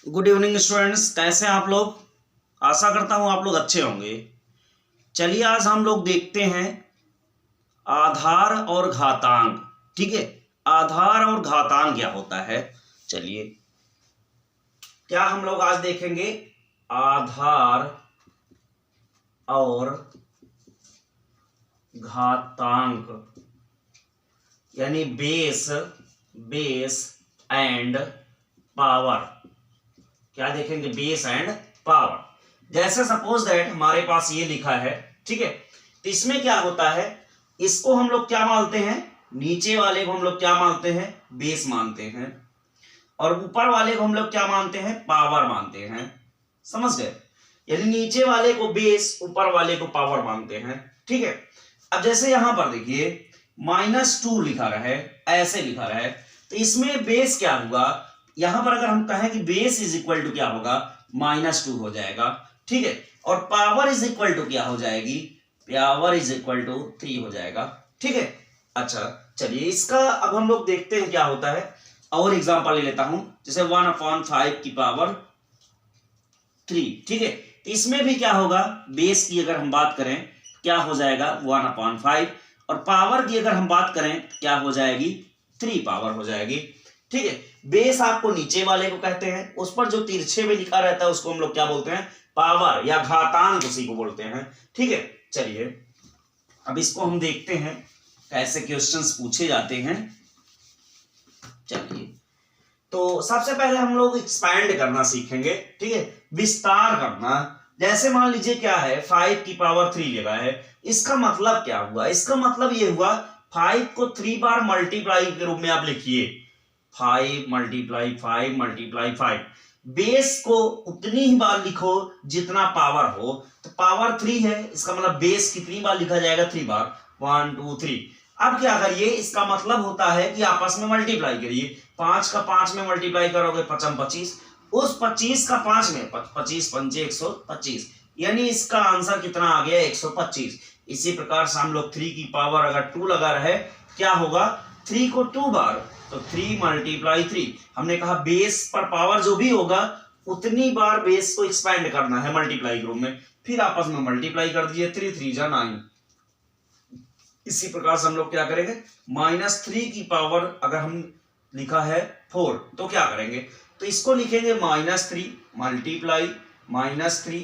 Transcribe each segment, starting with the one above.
Good evening students, कैसे हैं आप लोग। आशा करता हूं आप लोग अच्छे होंगे। चलिए आज हम लोग देखते हैं आधार और घातांक। ठीक है, आधार और घातांक क्या होता है। चलिए क्या हम लोग आज देखेंगे, आधार और घातांक यानी बेस एंड पावर। क्या देखेंगे, बेस एंड पावर। जैसे सपोज दैट हमारे पास ये लिखा है, ठीक है, तो इसमें क्या होता है, इसको हम लोग क्या मानते हैं, नीचे वाले को हम लोग क्या मानते हैं, बेस मानते हैं, और ऊपर वाले को हम लोग क्या मानते हैं, पावर मानते हैं। समझ गए, यानी नीचे वाले को बेस, ऊपर वाले को पावर मानते हैं। ठीक है, अब जैसे यहां पर देखिए -2 लिखा रहा है, ऐसे लिखा रहा है, तो इसमें बेस क्या होगा, यहां पर अगर हम कहें कि बेस इज इक्वल टू क्या होगा, -2 हो जाएगा। ठीक है, और पावर इज इक्वल टू क्या हो जाएगी, पावर इज इक्वल टू 3 हो जाएगा। ठीक है, अच्छा चलिए इसका अब हम लोग देखते हैं क्या होता है। और एग्जांपल ले लेता हूं, जैसे 1/5 की पावर 3। ठीक है, तो इसमें भी क्या होगा, बेस की अगर हम बात करें क्या हो जाएगा 1/5, और पावर की अगर हम बात करें क्या हो जाएगी 3 पावर हो जाएगी। ठीक है, बेस आपको नीचे वाले को कहते हैं, उस पर जो तिरछे में लिखा रहता है उसको हम लोग क्या बोलते हैं, पावर या घातांक उसी को बोलते हैं। ठीक है, चलिए अब इसको हम देखते हैं कैसे क्वेश्चंस पूछे जाते हैं। चलिए तो सबसे पहले हम लोग एक्सपैंड करना सीखेंगे। ठीक है, विस्तार करना। जैसे मान लीजिए क्या है, 5 की पावर 3 लगा है, इसका मतलब क्या हुआ, इसका मतलब ये हुआ 5 को 3 बार मल्टीप्लाई के रूप में आप लिखिए, 5 × 5 × 5। बेस को उतनी ही बार लिखो जितना पावर हो, तो पावर 3 है, इसका मतलब बेस कितनी बार लिखा जाएगा, 3 बार, 1 2 3। अब क्या करिए, इसका मतलब होता है कि आपस में मल्टीप्लाई करिए। 5 का 5 में मल्टीप्लाई करोगे 5 25, उस 25 का 5 में 25 पंजे 125, यानी इसका आंसर कितना आ गया, 125। इसी प्रकार से हम लोग 3 की पावर अगर 2 लगा रहे, क्या होगा, 3 को 2 बार, तो 3 × 3। हमने कहा बेस पर पावर जो भी होगा उतनी बार बेस को एक्सपैंड करना है मल्टीप्लाई के रूप में, फिर आपस में मल्टीप्लाई कर दीजिए, 3 3 जा 9। इसी प्रकार से हम लोग क्या करेंगे, -3 की पावर अगर हम लिखा है 4, तो क्या करेंगे, तो इसको लिखेंगे -3 मल्टीप्लाई -3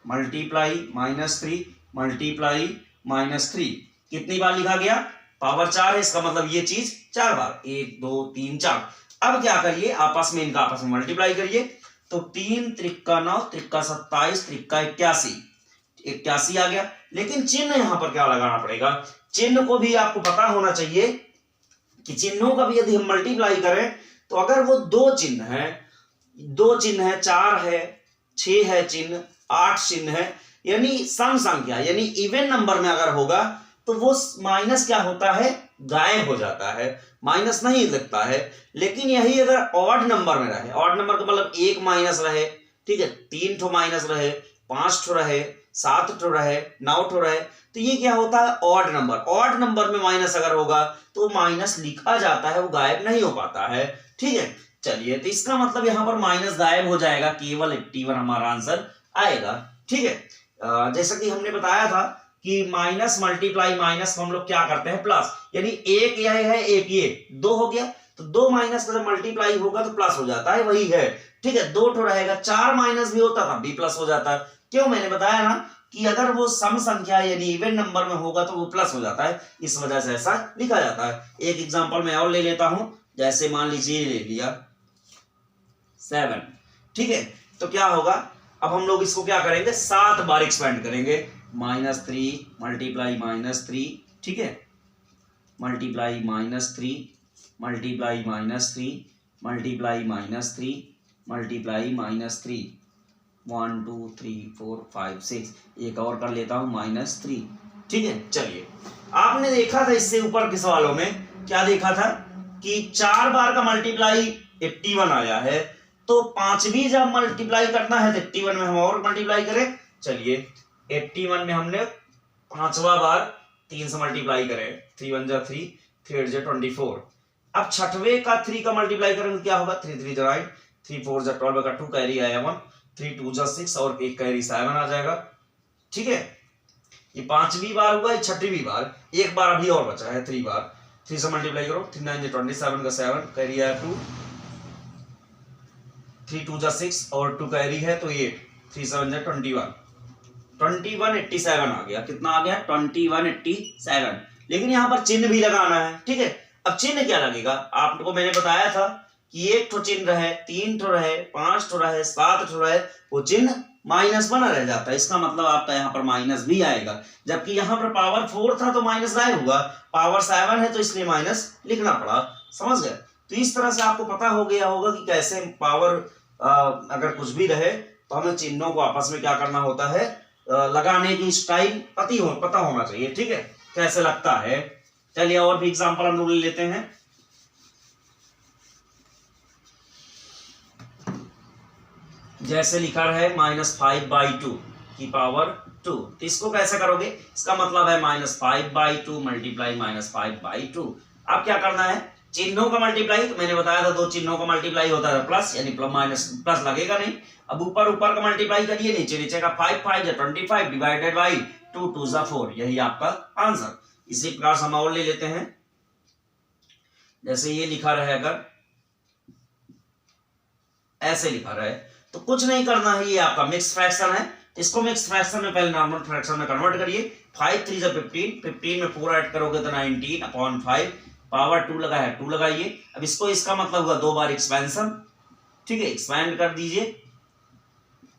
मल्टीप्लाई -3 मल्टीप्लाई -3। कितनी बार लिखा गया, पावर 4 है, इसका मतलब ये चीज 4 बार, 1 2 3 4। अब क्या करिए, आपस में इनका आपस में मल्टीप्लाई करिए, तो 3 त्रिका 9 त्रिका 27 त्रिका 81 आ गया। लेकिन चिन्ह यहां पर क्या लगाना पड़ेगा, चिन्ह को भी आपको पता होना चाहिए कि चिन्हों का भी यदि हम मल्टीप्लाई करें, तो अगर वो दो चिन्ह है, 4 है, 6 है चिन्ह, 8 चिन्ह है, यानी सम संख्या यानी इवन नंबर में अगर होगा, तो वो माइनस क्या होता है, गायब हो जाता है, माइनस नहीं लगता है। लेकिन यही अगर ऑड नंबर में रहे, ऑड नंबर का मतलब 1 माइनस रहे, ठीक है, 3 ठो माइनस रहे, 5 ठो रहे, 7 ठो रहे, 9 ठो रहे, तो ये क्या होता है, ऑड नंबर। ऑड नंबर में माइनस अगर होगा तो माइनस लिखा जाता है, वो गायब नहीं हो पाता है। ठीक है, चलिए तो इसका मतलब यहां पर माइनस गायब हो जाएगा, केवल 81 हमारा आंसर आएगा। ठीक है, जैसा कि हमने बताया था कि माइनस मल्टीप्लाई माइनस हम लोग क्या करते हैं, प्लस, यानी एक यह है, एक ये 2 हो गया, तो 2 माइनस का जब मल्टीप्लाई होगा तो प्लस हो जाता है, वही है। ठीक है, 2 ठो रहेगा, 4 माइनस भी होता था, बी प्लस हो जाता है। क्यों, मैंने बताया ना कि अगर वो सम संख्या यानी इवन नंबर में होगा तो वो प्लस हो जाता है, इस वजह से ऐसा लिखा जाता है। एक एग्जांपल मैं और ले लेता हूं, जैसे मान लीजिए ले लिया 7। ठीक है, तो क्या होगा, अब हम लोग इसको क्या करेंगे, 7 बार एक्सपेंड करेंगे, -3 मल्टीप्लाई -3, ठीक है, मल्टीप्लाई -3 मल्टीप्लाई -3 मल्टीप्लाई -3 मल्टीप्लाई -3, 1 2 3 4 5 6। एक और कर लेता हूं -3। ठीक है, चलिए आपने देखा था इससे ऊपर के सवालों में क्या देखा था कि 4 बार का मल्टीप्लाई 81 आया है, तो 5वीं जब मल्टीप्लाई करना है तो 81 में हम और मल्टीप्लाई करें। चलिए 81 में हमने 5वां बार 3 से मल्टीप्लाई करें, 3 1 जा 3 3 8 जा 24। अब 6वें का 3 का मल्टीप्लाई करेंगे क्या होगा, 3 3 जा 9 3 4 जा 12 का 2 कैरी आया 1, 3 2 जा 6 और एक कैरी 7 आ जाएगा। ठीक है, ये 5वीं बार हुआ, ये 6वीं बार, एक बार अभी और बचा है 3 बार। 3 से मल्टीप्लाई करो, 3 9 27 का 7 कैरी आया 2, 3 2 जा 6 और 2 कैरी है तो 8, 3 7 जा 21, 2187 आ गया। कितना आ गया? 2187। लेकिन यहाँ पर चिन्ह भी लगाना है। ठीक है, अब चिन्ह क्या लगेगा? आपको मैंने बताया था कि 1 ठो चिन्ह रहे, 3 ठो रहे, 5 ठो रहे, 7 ठो रहे, वो चिन्ह माइनस बना रह जाता है। इसका मतलब आपका यहाँ पर माइनस भी आएगा, जबकि यहाँ पर पावर 4 था तो माइनस गायब हुआ, पावर 7 है तो इसलिए माइनस लिखना पड़ा। समझ गए? तो इस तरह से आपको पता हो गया होगा कि कैसे पावर अगर कुछ भी रहे तो हमें चिन्हों को आपस में क्या करना होता है, लगाने की स्टाइल पता होना चाहिए। ठीक है, कैसे लगता है। चलिए और भी एग्जांपल हम लोग ले लेते हैं। जैसे लिखा है -5/2 की पावर 2, तो इसको कैसे करोगे? इसका मतलब है -5/2 मल्टीप्लाई -5/2। अब क्या करना है? चिन्हों का मल्टीप्लाई, तो मैंने बताया था 2 चिन्हों का मल्टीप्लाई होता है प्लस, यानी प्लस लगेगा नहीं। अब ऊपर का मल्टीप्लाई करिए, नीचे का 5 5 जा 25 डिवाइडेड बाई 2 2 जा 4, यही आपका आंसर। इसी प्रकार से हम और ले लेते हैं। जैसे ये लिखा रहे, अगर ऐसे लिखा रहे तो कुछ नहीं करना है, ये आपका मिक्स फ्रैक्शन है। इसको मिक्स फ्रैक्शन में पहले नॉर्मल फ्रैक्शन में कन्वर्ट करिए। 5 3 जा 15, 15 में 4 ऐड करोगे तो 19/5, पावर 2 लगा है 2 लगाइए। अब इसको, इसका मतलब हुआ 2 बार एक्सपेंशन। ठीक है, एक्सपेंड कर दीजिए।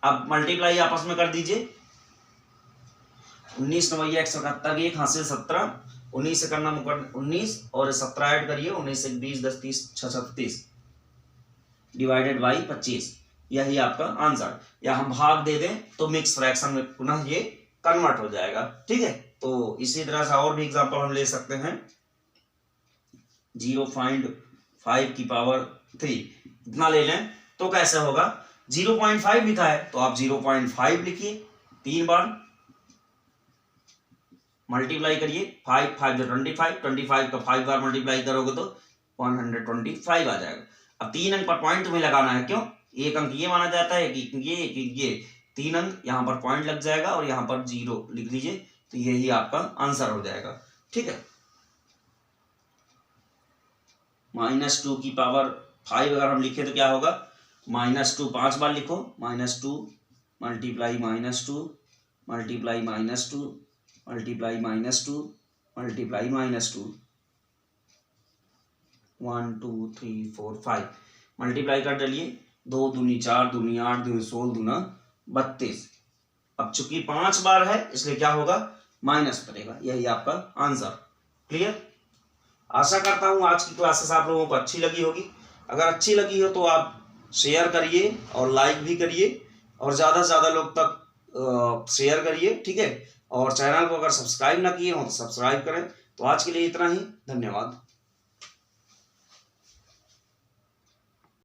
अब मल्टीप्लाई आपस में कर दीजिए। 19 9 171 1 हासिल 17, 19 से करना 19 और 17 ऐड करिए, 19 से 20 10 30 6 36 डिवाइडेड बाई 25, यही आपका आंसर। या हम भाग दे दें तो मिक्स फ्रैक्शन में पुनः ये कन्वर्ट हो जाएगा। ठीक है, तो इसी तरह से और भी एग्जांपल हम ले सकते हैं। 0.5 की पावर 3 इतना ले लें तो कैसे होगा? 0.5 लिखा है तो आप 0.5 लिखिए, 3 बार मल्टीप्लाई करिए। 5 5 जो 25, 25 का 5 बार मल्टीप्लाई करोगे तो 125 आ जाएगा। अब 3 अंक पर पॉइंट तुम्हें लगाना है, क्यों? एक अंक ये माना जाता है, एक ये 3 अंक यहाँ पर पॉइंट लग जाएगा और यहाँ पर 0 लिख लीजिए, तो यही आपका आंसर हो जाएगा। ठीक है, -2 की पावर 5 अगर हम लिखे तो क्या होगा? -2 5 बार लिखो, -2 multiply -2 multiply -2 multiply -2 multiply -2, 1 2 3 4 5 multiply कर डालिए। 2 दूनी 4 दूनी 8 दूनी 16 दूना 32। अब चूंकि 5 बार है इसलिए क्या होगा? माइनस करेगा, यही आपका आंसर। क्लियर? आशा करता हूं आज की क्लासेस आप लोगों को अच्छी लगी होगी। अगर अच्छी लगी हो तो आप शेयर करिए और लाइक भी करिए और ज़्यादा से ज़्यादा लोग तक शेयर करिए। ठीक है, और चैनल को अगर सब्सक्राइब ना किए हो तो सब्सक्राइब करें। तो आज के लिए इतना ही, धन्यवाद।